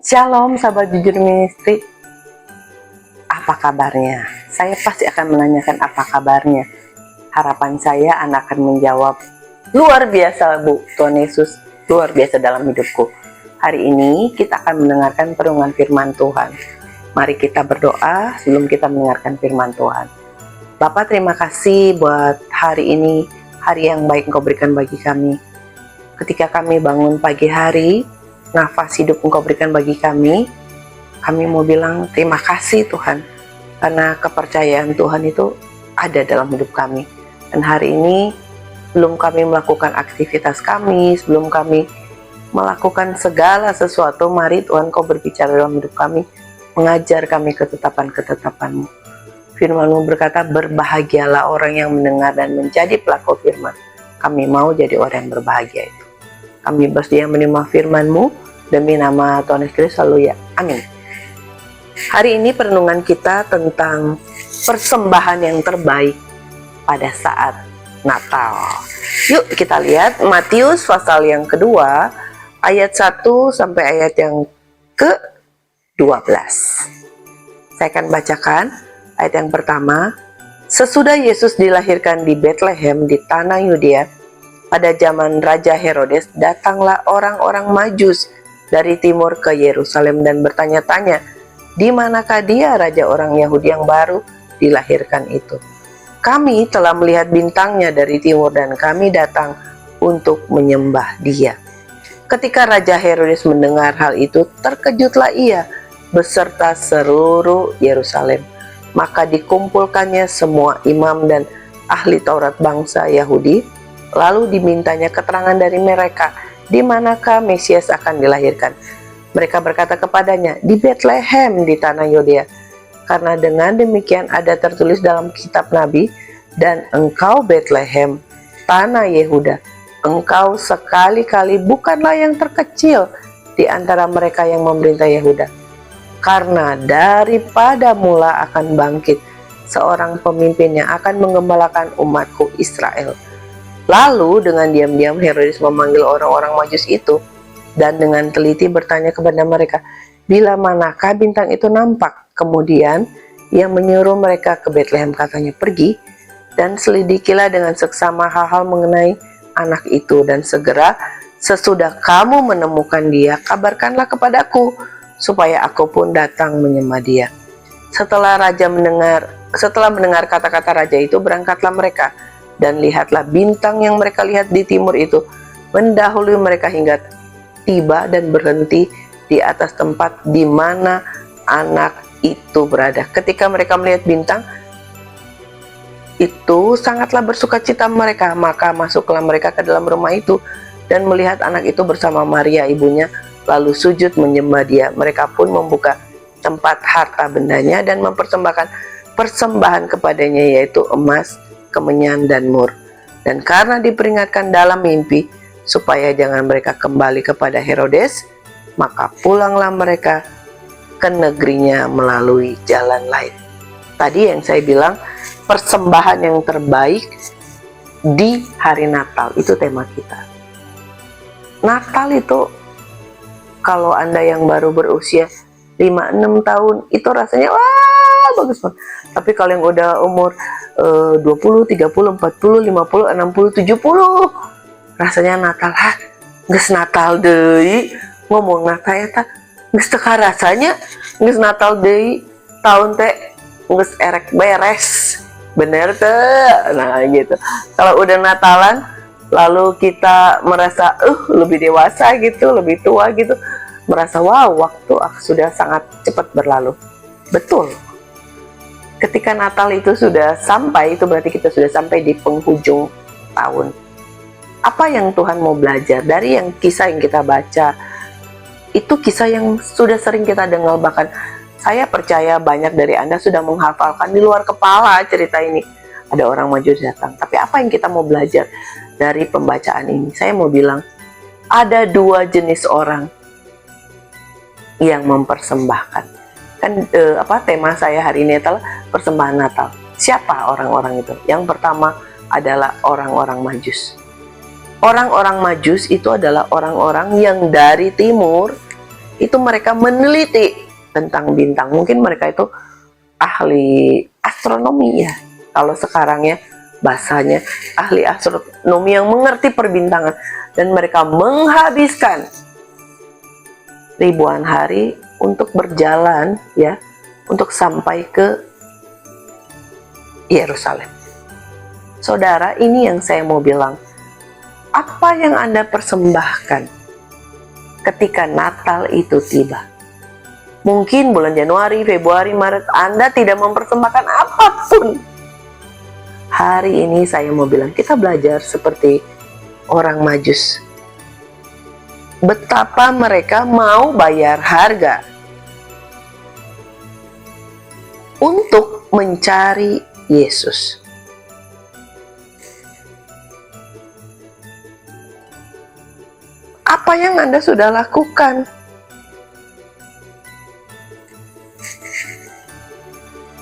Shalom sahabat jujur ministry, apa kabarnya? Saya pasti akan menanyakan apa kabarnya. Harapan saya Anda akan menjawab, luar biasa Bu, Tuhan Yesus luar biasa dalam hidupku. Hari ini kita akan mendengarkan perenungan firman Tuhan. Mari kita berdoa sebelum kita mendengarkan firman Tuhan. Bapa, terima kasih buat hari ini, hari yang baik Engkau berikan bagi kami. Ketika kami bangun pagi hari, nafas hidup Engkau berikan bagi kami mau bilang terima kasih Tuhan, karena kepercayaan Tuhan itu ada dalam hidup kami. Dan hari ini, sebelum kami melakukan aktivitas kami, sebelum kami melakukan segala sesuatu, mari Tuhan Kau berbicara dalam hidup kami, mengajar kami ketetapan-ketetapan-Mu. Firman-Mu berkata, berbahagialah orang yang mendengar dan menjadi pelaku firman. Kami mau jadi orang yang berbahagia itu. Kami bersedia menerima firman-Mu, demi nama Tuhan Yesus, haleluya, amin. Hari ini perenungan kita tentang persembahan yang terbaik pada saat Natal. Yuk kita lihat Matius pasal yang kedua, ayat 1 sampai ayat yang ke-12. Saya akan bacakan ayat yang pertama. Sesudah Yesus dilahirkan di Betlehem di tanah Yudea, pada zaman Raja Herodes, datanglah orang-orang Majus dari timur ke Yerusalem dan bertanya-tanya, di manakah dia raja orang Yahudi yang baru dilahirkan itu? Kami telah melihat bintangnya dari timur dan kami datang untuk menyembah dia. Ketika Raja Herodes mendengar hal itu, terkejutlah ia beserta seluruh Yerusalem. Maka dikumpulkannya semua imam dan ahli Taurat bangsa Yahudi, lalu dimintanya keterangan dari mereka, di manakah Mesias akan dilahirkan. Mereka berkata kepadanya, di Betlehem di tanah Yudea, karena dengan demikian ada tertulis dalam kitab Nabi, dan engkau Betlehem, tanah Yehuda, engkau sekali-kali bukanlah yang terkecil di antara mereka yang memerintah Yehuda. Karena daripada mula akan bangkit seorang pemimpin yang akan menggembalakan umatku Israel. Lalu dengan diam-diam Herodes memanggil orang-orang Majus itu dan dengan teliti bertanya kepada mereka, bila manakah bintang itu nampak? Kemudian ia menyuruh mereka ke Betlehem, katanya, pergi dan selidikilah dengan seksama hal-hal mengenai anak itu, dan segera sesudah kamu menemukan dia, kabarkanlah kepadaku, supaya aku pun datang menyembah dia. Setelah mendengar kata-kata raja itu, berangkatlah mereka, dan lihatlah bintang yang mereka lihat di timur itu mendahului mereka hingga tiba dan berhenti di atas tempat di mana anak itu berada. Ketika mereka melihat bintang itu, sangatlah bersukacita mereka. Maka masuklah mereka ke dalam rumah itu dan melihat anak itu bersama Maria ibunya, lalu sujud menyembah dia. Mereka pun membuka tempat harta bendanya dan mempersembahkan persembahan kepadanya, yaitu emas, kemenyan, dan mur. Dan karena diperingatkan dalam mimpi supaya jangan mereka kembali kepada Herodes, maka pulanglah mereka ke negerinya melalui jalan lain. Tadi yang saya bilang, persembahan yang terbaik di hari Natal, itu tema kita. Natal itu, kalau Anda yang baru berusia 5-6 tahun, itu rasanya wah bagus banget. Tapi kalau yang udah umur 20, 30, 40, 50, 60, 70, rasanya Natal, geus Natal deui, ngomong Natal eta geus teu rasanya, geus Natal deui, tahun teh geus erek beres, bener teh. Nah gitu. Kalau udah Natalan, lalu kita merasa lebih dewasa gitu, lebih tua gitu, merasa wow, waktu sudah sangat cepat berlalu. Betul. Ketika Natal itu sudah sampai, itu berarti kita sudah sampai di penghujung tahun. Apa yang Tuhan mau belajar dari yang kisah yang kita baca? Itu kisah yang sudah sering kita dengar, bahkan saya percaya banyak dari Anda sudah menghafalkan di luar kepala cerita ini. Ada orang Majus datang. Tapi apa yang kita mau belajar dari pembacaan ini? Saya mau bilang, ada dua jenis orang yang mempersembahkan. Kan tema saya hari ini adalah persembahan Natal. Siapa orang-orang itu? Yang pertama adalah orang-orang Majus. Orang-orang Majus itu adalah orang-orang yang dari timur itu mereka meneliti tentang bintang. Mungkin mereka itu ahli astronomi ya, kalau sekarang ya bahasanya, ahli astronomi yang mengerti perbintangan. Dan mereka menghabiskan ribuan hari untuk berjalan ya, untuk sampai ke Yerusalem. Saudara, ini yang saya mau bilang. Apa yang Anda persembahkan ketika Natal itu tiba? Mungkin bulan Januari, Februari, Maret Anda tidak mempersembahkan apapun. Hari ini saya mau bilang, kita belajar seperti orang Majus. Betapa mereka mau bayar harga untuk mencari Yesus. Apa yang Anda sudah lakukan?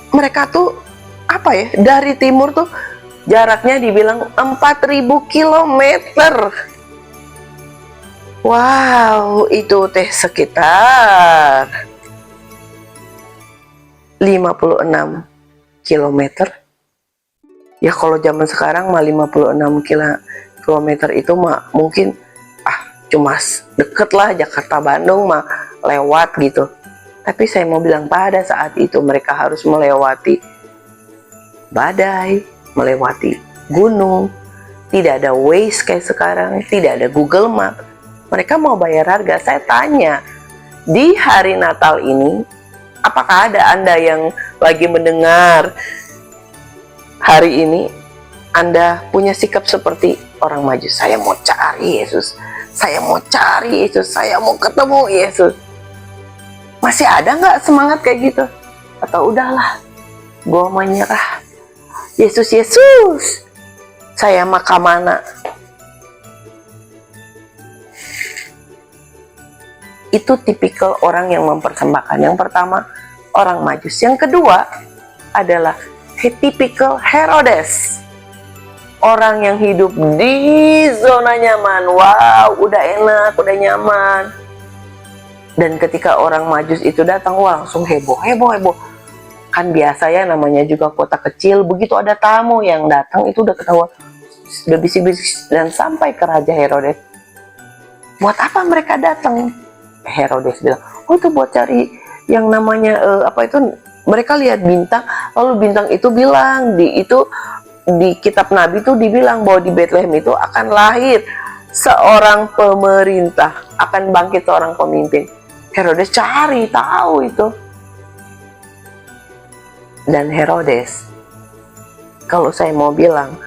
Mereka tuh apa ya, dari timur tuh jaraknya dibilang 4.000 kilometer. Wow, itu teh sekitar 56 kilometer. Ya kalau zaman sekarang mah 56 kilometer itu mah mungkin cuma deket lah, Jakarta Bandung mah lewat gitu. Tapi saya mau bilang, pada saat itu mereka harus melewati badai, melewati gunung. Tidak ada Waze kayak sekarang, tidak ada Google Map. Mereka mau bayar harga. Saya tanya, di hari Natal ini, apakah ada Anda yang lagi mendengar hari ini, Anda punya sikap seperti orang Majus? Saya mau cari Yesus, saya mau cari Yesus, saya mau ketemu Yesus. Masih ada nggak semangat kayak gitu? Atau udahlah, gue menyerah. Yesus, Yesus, saya mah mana? Itu tipikal orang yang mempersembahkan. Yang pertama, orang Majus. Yang kedua adalah tipikal Herodes. Orang yang hidup di zona nyaman. Wow, udah enak, udah nyaman. Dan ketika orang Majus itu datang, wah langsung heboh. Kan biasa ya, namanya juga kota kecil. Begitu ada tamu yang datang, itu udah ketahuan, udah bisik-bisik. Dan sampai ke Raja Herodes. Buat apa mereka datang? Herodes bilang, oh itu buat cari yang namanya mereka lihat bintang. Lalu bintang itu bilang, di kitab Nabi itu dibilang bahwa di Bethlehem itu akan lahir seorang pemerintah, akan bangkit seorang pemimpin. Herodes cari tahu itu. Dan Herodes, kalau saya mau bilang,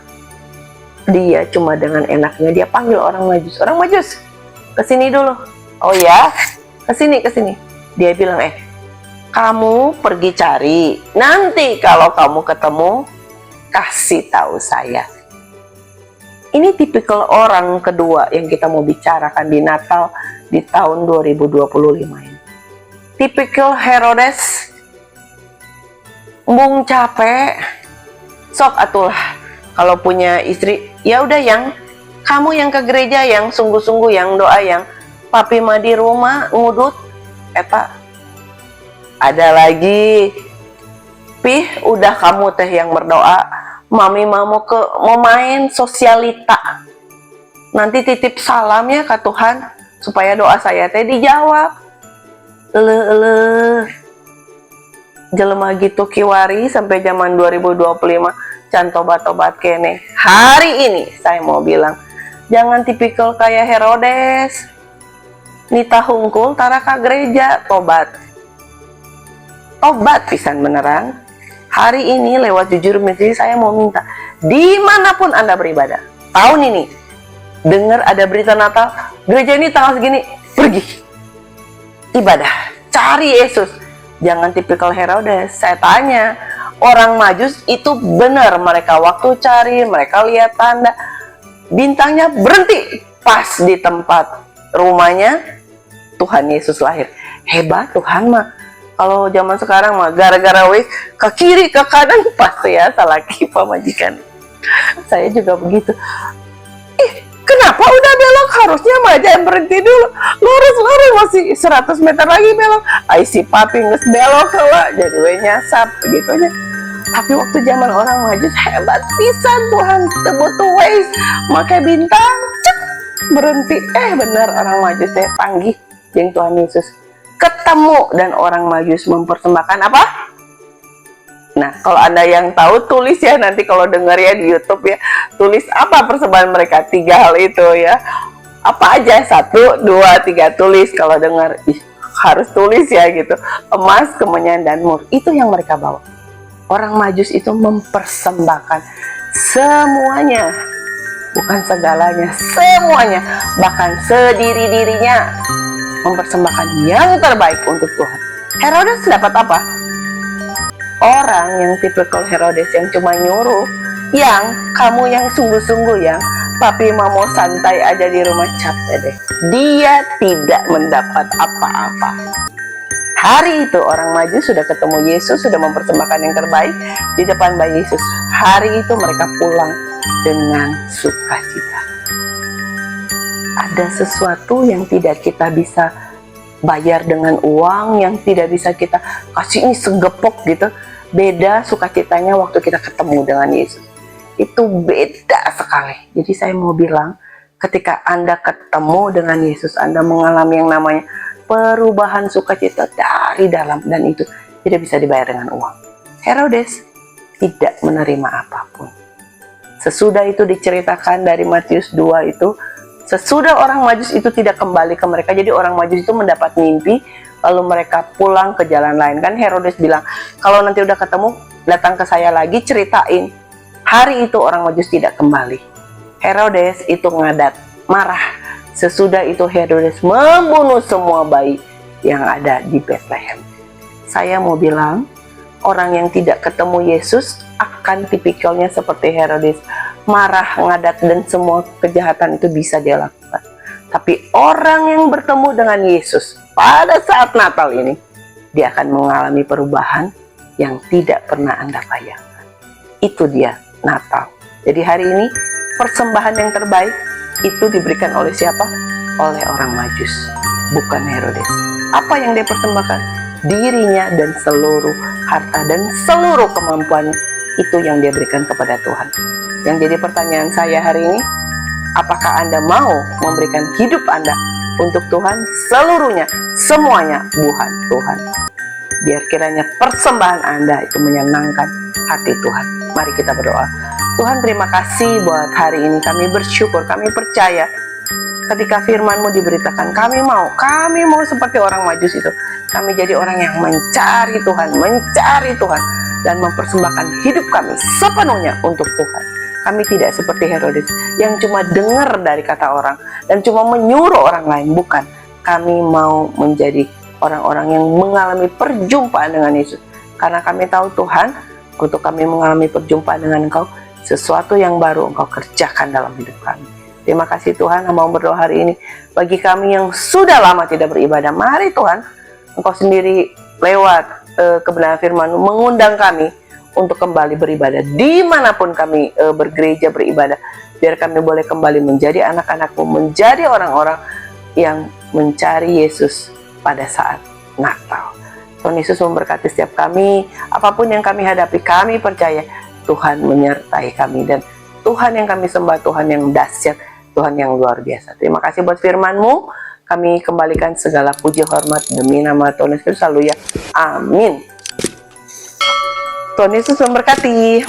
dia cuma dengan enaknya dia panggil orang Majus. Orang Majus, kesini dulu. Oh ya, kesini. Dia bilang, kamu pergi cari. Nanti kalau kamu ketemu, kasih tahu saya. Ini tipikal orang kedua yang kita mau bicarakan di Natal di tahun 2025 ini. Tipikal Herodes, embung capek, sok atulah kalau punya istri, ya udah yang kamu yang ke gereja, yang sungguh-sungguh, yang doa, yang papi mah di rumah ngudut. Ada lagi, pih udah kamu teh yang berdoa, mami mau main sosialita, nanti titip salamnya ke Tuhan supaya doa saya teh dijawab. Jelema gitu kiwari sampai zaman 2025 can tobat-tobat kene. Hari ini saya mau bilang, jangan tipikal kayak Herodes. Nita hungkul tara ka gereja, tobat pisan beneran. Hari ini lewat Jujur Misteri saya mau minta, dimanapun Anda beribadah, tahun ini dengar ada berita Natal, gereja ini tanggal segini, pergi ibadah, cari Yesus. Jangan tipikal Herodes. Saya tanya, orang Majus itu benar, mereka waktu cari, mereka lihat tanda, bintangnya berhenti pas di tempat rumahnya Tuhan Yesus lahir. Hebat Tuhan mah. Kalau zaman sekarang mah gara-gara wis ke kiri ke kanan pasti ya salah kipa majikan. Saya juga begitu. Kenapa udah belok? Harusnya mah jangan berhenti dulu. Lurus masih 100 meter lagi belok. Ai si papi nges belok lah, jadi we nyasap begitunya. Tapi waktu zaman orang maju hebat pisan Tuhan, butuh ways makai bintang, cek berhenti. Bener orang maju saya panggih jeung Tuhan Yesus. Ketemu dan orang Majus mempersembahkan apa? Nah, kalau Anda yang tahu tulis ya nanti kalau dengar ya di YouTube ya, tulis apa persembahan mereka, 3 hal itu ya. Apa aja, 1, 2, 3 tulis kalau dengar. Harus tulis ya gitu. Emas, kemenyan dan mur. Itu yang mereka bawa. Orang Majus itu mempersembahkan semuanya. Bukan segalanya, semuanya. Bahkan sediri-dirinya. Mempersembahkan yang terbaik untuk Tuhan. Herodes dapat apa? Orang yang tipikal Herodes yang cuma nyuruh, yang kamu yang sungguh-sungguh yang papi mau santai aja di rumah, capek deh. Dia tidak mendapat apa-apa. Hari itu orang Maju sudah ketemu Yesus, sudah mempersembahkan yang terbaik di depan bayi Yesus. Hari itu mereka pulang dengan sukacita. Ada sesuatu yang tidak kita bisa bayar dengan uang, yang tidak bisa kita kasih ini segepok gitu. Beda sukacitanya waktu kita ketemu dengan Yesus. Itu beda sekali. Jadi saya mau bilang, ketika Anda ketemu dengan Yesus, Anda mengalami yang namanya perubahan sukacita dari dalam, dan itu tidak bisa dibayar dengan uang. Herodes tidak menerima apapun. Sesudah itu diceritakan dari Matius 2 itu, sesudah orang Majus itu tidak kembali ke mereka, jadi orang Majus itu mendapat mimpi, lalu mereka pulang ke jalan lain. Kan Herodes bilang, kalau nanti udah ketemu, datang ke saya lagi, ceritain. Hari itu orang Majus tidak kembali. Herodes itu ngadat, marah. Sesudah itu Herodes membunuh semua bayi yang ada di Bethlehem. Saya mau bilang, orang yang tidak ketemu Yesus akan tipikalnya seperti Herodes, marah, ngadat, dan semua kejahatan itu bisa dia lakukan. Tapi orang yang bertemu dengan Yesus pada saat Natal ini, dia akan mengalami perubahan yang tidak pernah Anda bayangkan. Itu dia Natal. Jadi hari ini persembahan yang terbaik itu diberikan oleh siapa? Oleh orang Majus, bukan Herodes. Apa yang dia persembahkan? Dirinya dan seluruh harta dan seluruh kemampuannya, itu yang dia berikan kepada Tuhan. Yang jadi pertanyaan saya hari ini, apakah Anda mau memberikan hidup Anda untuk Tuhan seluruhnya, semuanya buat Tuhan? Biar kiranya persembahan Anda itu menyenangkan hati Tuhan. Mari kita berdoa. Tuhan, terima kasih buat hari ini. Kami bersyukur, kami percaya ketika firman-Mu diberitakan, kami mau seperti orang Majus itu. Kami jadi orang yang mencari Tuhan, dan mempersembahkan hidup kami sepenuhnya untuk Tuhan. Kami tidak seperti Herodes yang cuma dengar dari kata orang dan cuma menyuruh orang lain. Bukan, kami mau menjadi orang-orang yang mengalami perjumpaan dengan Yesus. Karena kami tahu Tuhan, untuk kami mengalami perjumpaan dengan Engkau, sesuatu yang baru Engkau kerjakan dalam hidup kami. Terima kasih Tuhan, mau berdoa hari ini bagi kami yang sudah lama tidak beribadah. Mari Tuhan, Engkau sendiri lewat kebenaran firman-Mu mengundang kami untuk kembali beribadah dimanapun kami bergereja beribadah. Biar kami boleh kembali menjadi anak-anak-Mu, menjadi orang-orang yang mencari Yesus pada saat Natal. Tuhan Yesus memberkati setiap kami, apapun yang kami hadapi, kami percaya Tuhan menyertai kami, dan Tuhan yang kami sembah, Tuhan yang dahsyat, Tuhan yang luar biasa. Terima kasih buat firman-Mu. Kami kembalikan segala puji hormat demi nama Tuhan Yesus. Haleluya. Amin. Tuhan Yesus memberkati.